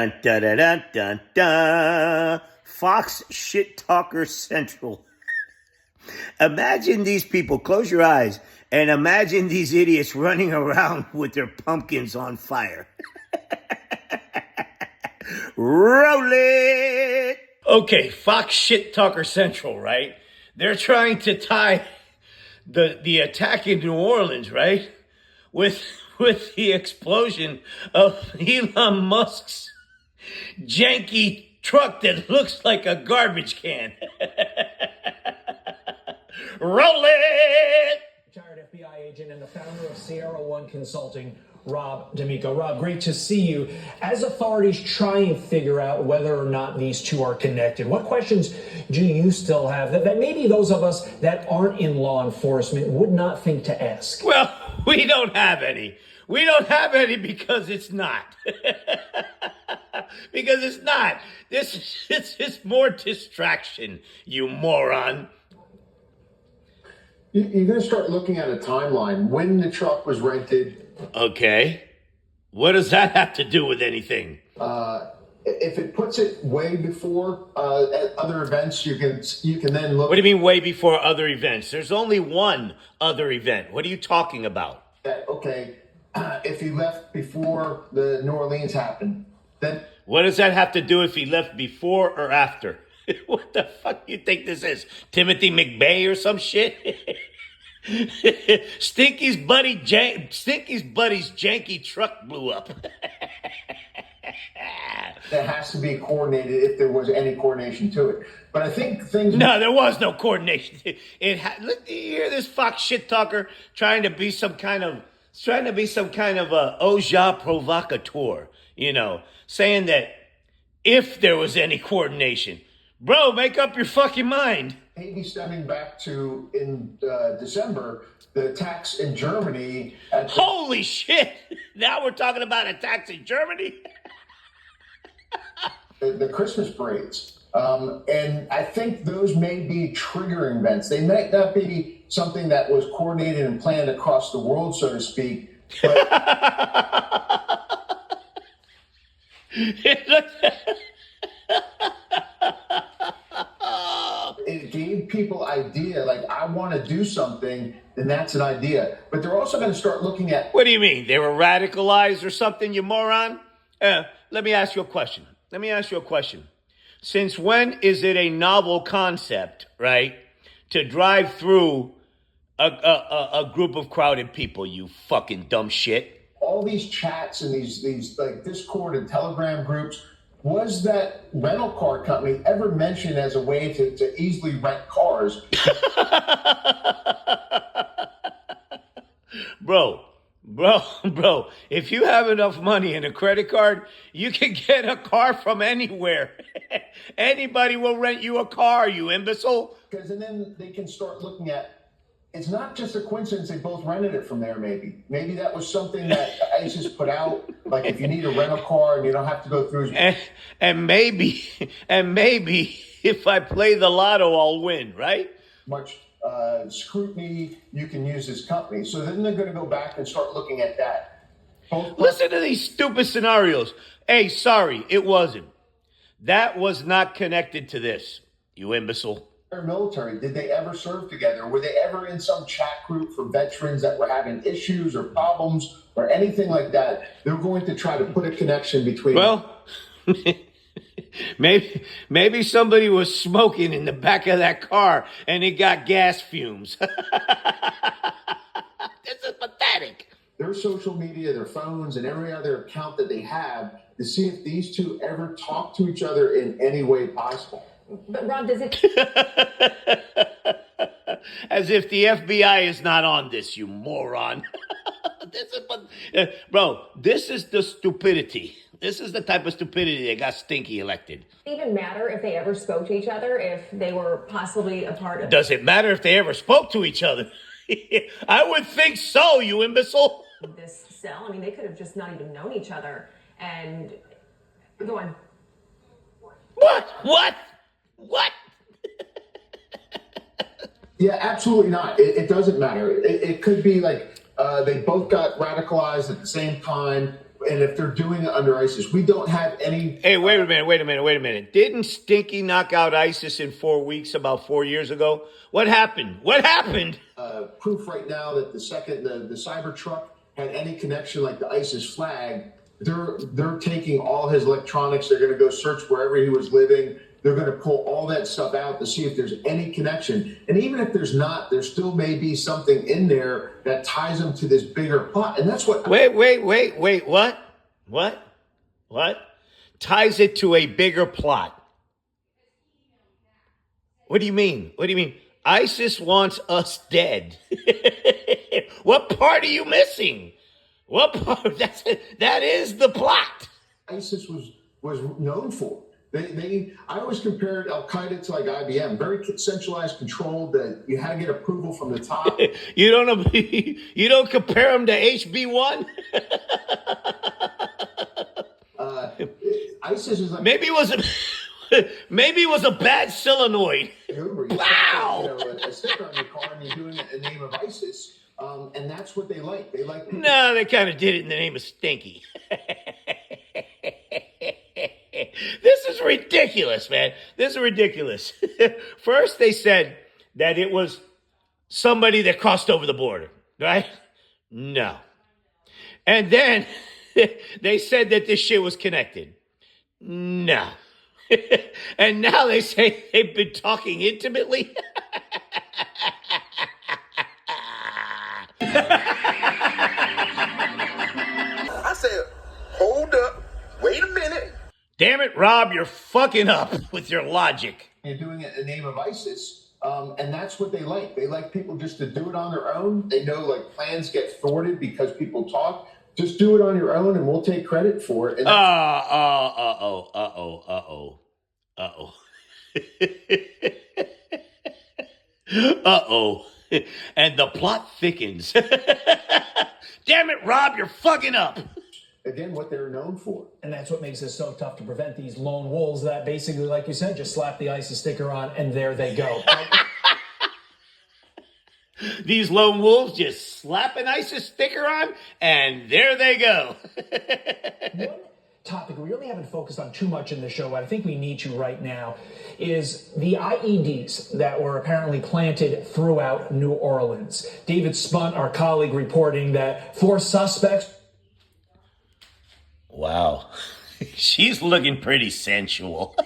Dun, dun, dun, dun, dun, dun. Fox Shit Talker Central. Imagine these people, close your eyes, and imagine these idiots running around with their pumpkins on fire. Roll it! Okay, Fox Shit Talker Central, right? They're trying to tie the attack in New Orleans, right? With the explosion of Elon Musk's janky truck that looks like a garbage can. Roll it! Retired FBI agent and the founder of Sierra One Consulting, Rob D'Amico. Rob, great to see you. As authorities try and figure out whether or not these two are connected, what questions do you still have that maybe those of us that aren't in law enforcement would not think to ask? Well, we don't have any. We don't have any because it's not. Because it's not. It's just more distraction, you moron. You're going to start looking at a timeline when the truck was rented. Okay. What does that have to do with anything? If it puts it way before at other events, you can then look. What do you mean way before other events? There's only one other event. What are you talking about? Okay, if he left before the New Orleans happened, then what does that have to do if he left before or after? What the fuck do you think this is? Timothy McBay or some shit? Stinky's buddy's janky truck blew up. that has to be coordinated if there was any coordination to it. But I think things. No, there was no coordination. Look, you hear this Fox shit talker trying to be some kind of a oja provocateur, saying that if there was any coordination. Bro, make up your fucking mind. Maybe stemming back to in December, the attacks in Germany. Holy shit! Now we're talking about attacks in Germany? the Christmas parades. And I think those may be triggering events. They might not be something that was coordinated and planned across the world, so to speak. But it gave people idea, like, I want to do something, and that's an idea. But they're also going to start looking at... What do you mean? They were radicalized or something, you moron? Let me ask you a question. Since when is it a novel concept, right, to drive through a group of crowded people, you fucking dumb shit? All these chats and these like Discord and Telegram groups, was that rental car company ever mentioned as a way to easily rent cars? Bro, if you have enough money and a credit card, you can get a car from anywhere. Anybody will rent you a car, you imbecile. Because then they can start looking at, it's not just a coincidence they both rented it from there, maybe. Maybe that was something that ISIS put out, like if you need a rental car and you don't have to go through... And maybe if I play the lotto, I'll win, right? Much scrutiny, you can use this company. So then they're going to go back and start looking at that. Listen to these stupid scenarios. Hey, sorry, it wasn't. That was not connected to this, you imbecile. Military, did they ever serve together? Were they ever in some chat group for veterans that were having issues or problems or anything like that? They're going to try to put a connection between... Well, maybe somebody was smoking in the back of that car and it got gas fumes. This is pathetic. Their social media, their phones, and every other account that they have to see if these two ever talk to each other in any way possible. But Rob, does it... As if the FBI is not on this, you moron. Bro, this is the stupidity. This is the type of stupidity that got Stinky elected. Does it even matter if they ever spoke to each other, if they were possibly a part of... Does it matter if they ever spoke to each other? I would think so, you imbecile. This cell, I mean, they could have just not even known each other. And... Go on. What? Yeah, absolutely not. It doesn't matter. It could be like they both got radicalized at the same time. and if they're doing it under ISIS, we don't have any. Hey, wait a minute. Didn't Stinky knock out ISIS in 4 weeks about 4 years ago? What happened? Proof right now that the Cybertruck had any connection like the ISIS flag. They're taking all his electronics. They're going to go search wherever he was living. They're going to pull all that stuff out to see if there's any connection. And even if there's not, there still may be something in there that ties them to this bigger plot. And that's what. Wait. What? Ties it to a bigger plot. What do you mean? ISIS wants us dead. What part are you missing? What part? That is the plot. ISIS was known for. I always compared Al Qaeda to like IBM, very centralized control that you had to get approval from the top. You don't compare them to HB1. ISIS is like maybe it was a bad solenoid. Wow! A sticker on your car and you're doing it in the name of ISIS, and that's what they like. They like. No, they kind of did it in the name of Stinky. This is ridiculous, man. This is ridiculous. First, they said that it was somebody that crossed over the border, right? No. And then they said that this shit was connected. No. And now they say they've been talking intimately. I said, hold up, wait a minute. Damn it, Rob, you're fucking up with your logic. You're doing it in the name of ISIS, and that's what they like. They like people just to do it on their own. They know like plans get thwarted because people talk. Just do it on your own, and we'll take credit for it. And the plot thickens. Damn it, Rob, you're fucking up. Again, what they're known for. And that's what makes it so tough to prevent these lone wolves that basically, like you said, just slap the ISIS sticker on and there they go. These lone wolves just slap an ISIS sticker on and there they go. One topic we really haven't focused on too much in the show, but I think we need to right now, is the IEDs that were apparently planted throughout New Orleans. David Spunt, our colleague, reporting that 4 suspects. Wow. She's looking pretty sensual.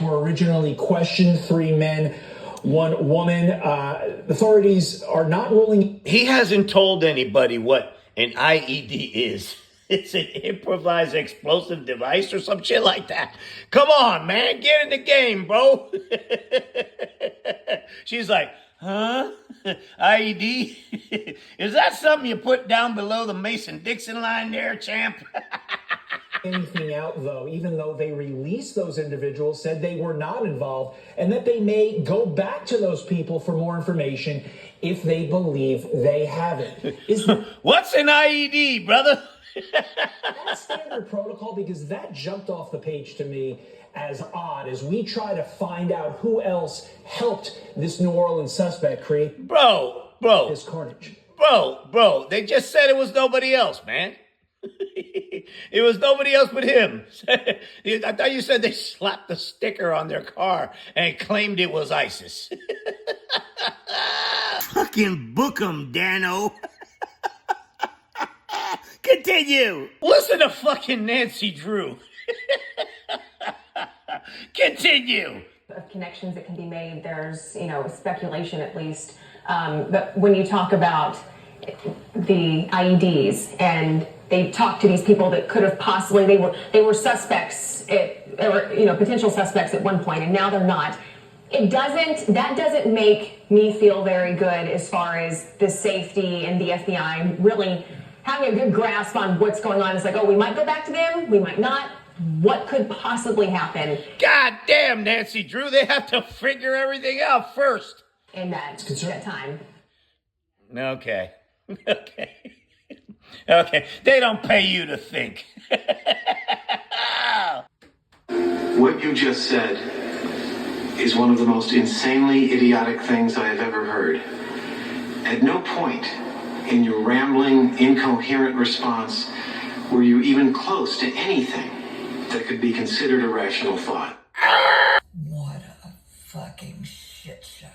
Were originally questioned, 3 men, 1 woman. Authorities are not ruling. He hasn't told anybody what an IED is. It's an improvised explosive device or some shit like that. Come on, man. Get in the game, bro. She's like, huh? IED? Is that something you put down below the Mason-Dixon line there, champ? Anything out, though, even though they released those individuals, said they were not involved, and that they may go back to those people for more information if they believe they have it. What's an IED, brother? That's standard protocol, because that jumped off the page to me as odd as we try to find out who else helped this New Orleans suspect create bro this carnage. Bro, they just said it was nobody else, man. It was nobody else but him. I thought you said they slapped the sticker on their car and claimed it was ISIS. Fucking book 'em, Dano. Continue. Listen to fucking Nancy Drew. Continue. Of connections that can be made. There's, speculation at least. But when you talk about the IEDs and they talked to these people that could have possibly, they were suspects, or potential suspects at one point, and now they're not. That doesn't make me feel very good as far as the safety and the FBI really having a good grasp on what's going on. It's like, oh, we might go back to them, we might not. What could possibly happen? God damn, Nancy Drew, they have to figure everything out first. In that time. Okay. They don't pay you to think. What you just said is one of the most insanely idiotic things I have ever heard. At no point in your rambling, incoherent response were you even close to anything that could be considered a rational thought. What a fucking shit show.